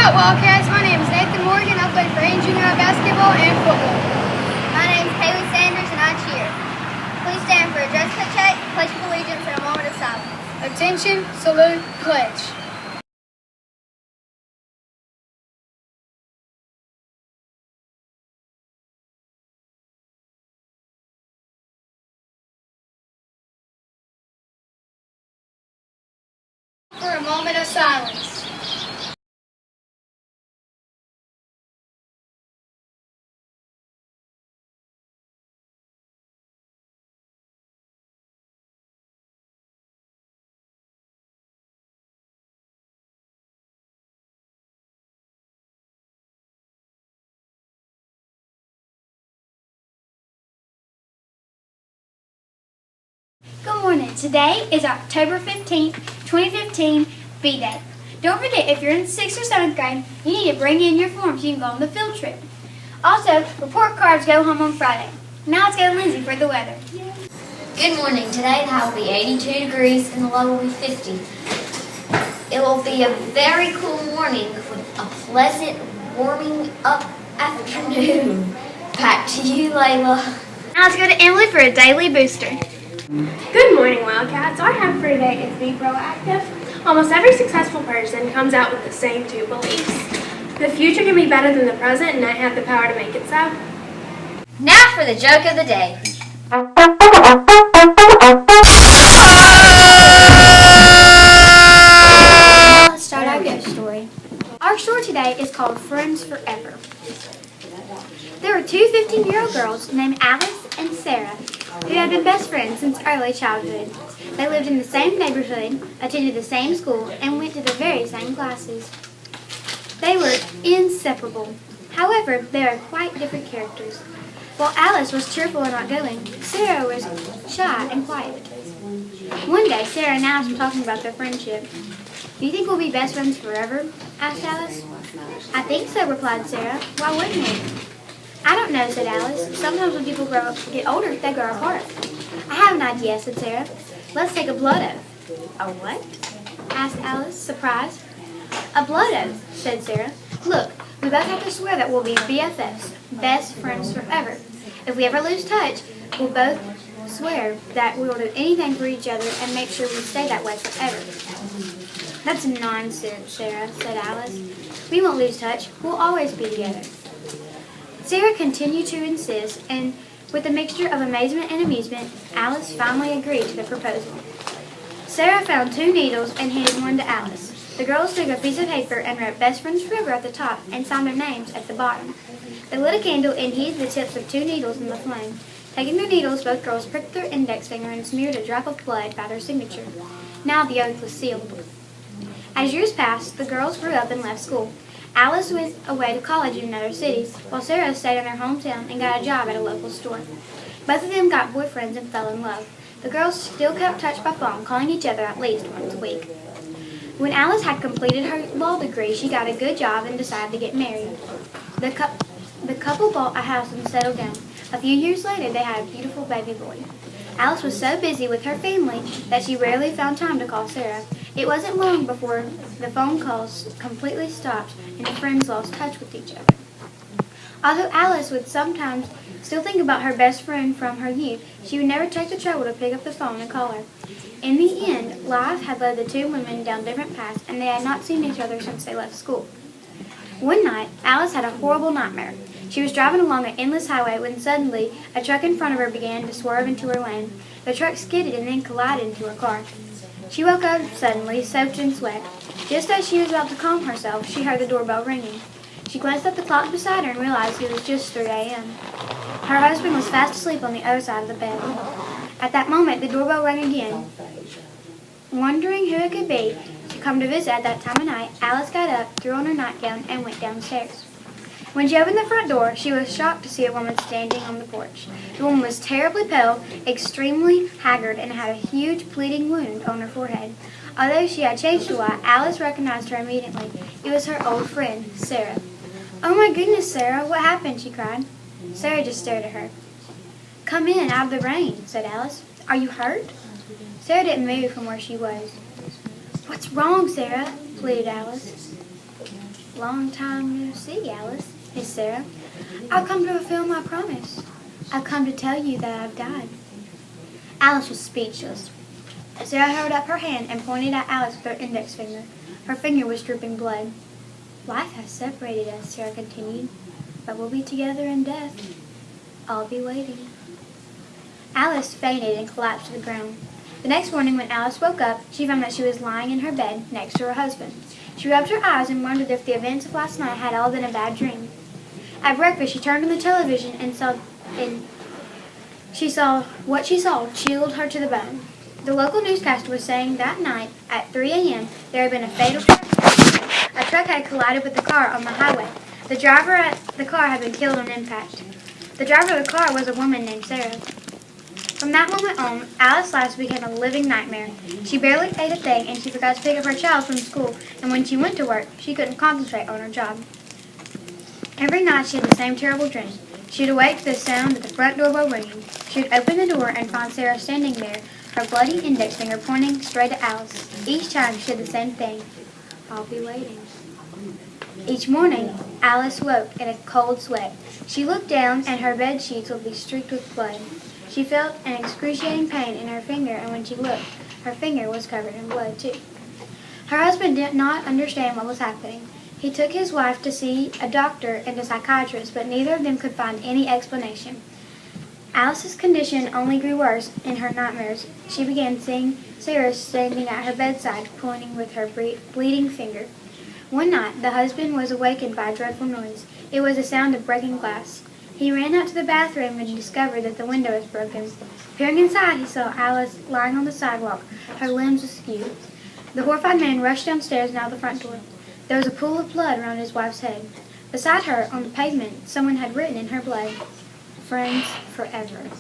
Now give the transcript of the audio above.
out, Wildcats. My name is Nathan Morgan. I play for Ames Junior High basketball and football. My name is Haley Sanders and I cheer. Please stand for a dress cut check, pledge of allegiance, and a moment of silence. Attention, salute, pledge. For a moment of silence. Good morning. Today is October 15th, 2015, B-Day. Don't forget, if you're in 6th or 7th grade, you need to bring in your forms so you can go on the field trip. Also, report cards go home on Friday. Now let's go to Lindsay for the weather. Good morning. Today the high will be 82 degrees and the low will be 50. It will be a very cool morning with a pleasant warming up afternoon. Back to you, Layla. Now let's go to Emily for a daily booster. Good morning, Wildcats. Our habit for today is be proactive. Almost every successful person comes out with the same two beliefs. The future can be better than the present, and I have the power to make it so. Now for the joke of the day. Now let's start our ghost story. Our story today is called Friends Forever. There were two 15-year-old girls named Alice and Sarah who had been best friends since early childhood. They lived in the same neighborhood, attended the same school, and went to the very same classes. They were inseparable. However, they are quite different characters. While Alice was cheerful and outgoing, Sarah was shy and quiet. One day, Sarah and Alice were talking about their friendship. "Do you think we'll be best friends forever?" asked Alice. "I think so," replied Sarah. "Why wouldn't we?" "I don't know," said Alice. "Sometimes when people get older, they grow apart." "I have an idea," said Sarah. "Let's take a blood oath." "A what?" asked Alice, surprised. "A blood oath," said Sarah. "Look, we both have to swear that we'll be BFFs, best friends forever. If we ever lose touch, we'll both swear that we will do anything for each other and make sure we stay that way forever." "That's nonsense, Sarah," said Alice. "We won't lose touch. We'll always be together." Sarah continued to insist, and with a mixture of amazement and amusement, Alice finally agreed to the proposal. Sarah found two needles and handed one to Alice. The girls took a piece of paper and wrote "Best Friends Forever" at the top and signed their names at the bottom. They lit a candle and heated the tips of two needles in the flame. Taking their needles, both girls pricked their index finger and smeared a drop of blood by their signature. Now the oath was sealed. As years passed, the girls grew up and left school. Alice went away to college in another city, while Sarah stayed in their hometown and got a job at a local store. Both of them got boyfriends and fell in love. The girls still kept touch by phone, calling each other at least once a week. When Alice had completed her law degree, she got a good job and decided to get married. The couple bought a house and settled down. A few years later, they had a beautiful baby boy. Alice was so busy with her family that she rarely found time to call Sarah. It wasn't long before the phone calls completely stopped and the friends lost touch with each other. Although Alice would sometimes still think about her best friend from her youth, she would never take the trouble to pick up the phone and call her. In the end, life had led the two women down different paths, and they had not seen each other since they left school. One night, Alice had a horrible nightmare. She was driving along an endless highway when suddenly a truck in front of her began to swerve into her lane. The truck skidded and then collided into her car. She woke up suddenly, soaked in sweat. Just as she was about to calm herself, she heard the doorbell ringing. She glanced at the clock beside her and realized it was just 3 a.m. Her husband was fast asleep on the other side of the bed. At that moment, the doorbell rang again. Wondering who it could be to come to visit at that time of night, Alice got up, threw on her nightgown, and went downstairs. When she opened the front door, she was shocked to see a woman standing on the porch. The woman was terribly pale, extremely haggard, and had a huge bleeding wound on her forehead. Although she had changed a lot, Alice recognized her immediately. It was her old friend, Sarah. "Oh my goodness, Sarah, what happened?" she cried. Sarah just stared at her. "Come in, out of the rain," said Alice. "Are you hurt?" Sarah didn't move from where she was. "What's wrong, Sarah?" pleaded Alice. Long time no see, Alice, is Sarah. I've come to fulfill my promise. I've come to tell you that I've died. Alice was speechless. Sarah held up her hand and pointed at Alice with her index finger. Her finger was dripping blood. Life has separated us, Sarah continued, but we'll be together in death. I'll be waiting. Alice fainted and collapsed to the ground. The next morning when Alice woke up, she found that she was lying in her bed next to her husband. She rubbed her eyes and wondered if the events of last night had all been a bad dream. At breakfast, she turned on the television and what she saw chilled her to the bone. The local newscaster was saying that night at 3 a.m. there had been a fatal truck accident. A truck had collided with the car on the highway. The driver at the car had been killed on impact. The driver of the car was a woman named Sarah. From that moment on, Alice's life became a living nightmare. She barely ate a thing, and she forgot to pick up her child from school, and when she went to work, she couldn't concentrate on her job. Every night she had the same terrible dream. She would awake to the sound of the front doorbell ringing. She would open the door and find Sarah standing there, her bloody index finger pointing straight at Alice. Each time she said the same thing, "I'll be waiting." Each morning, Alice woke in a cold sweat. She looked down, and her bed sheets would be streaked with blood. She felt an excruciating pain in her finger, and when she looked, her finger was covered in blood, too. Her husband did not understand what was happening. He took his wife to see a doctor and a psychiatrist, but neither of them could find any explanation. Alice's condition only grew worse in her nightmares. She began seeing Sarah standing at her bedside, pointing with her bleeding finger. One night, the husband was awakened by a dreadful noise. It was the sound of breaking glass. He ran out to the bathroom and discovered that the window was broken. Peering inside, he saw Alice lying on the sidewalk, her limbs askew. The horrified man rushed downstairs and out the front door. There was a pool of blood around his wife's head. Beside her, on the pavement, someone had written in her blood, "Friends forever."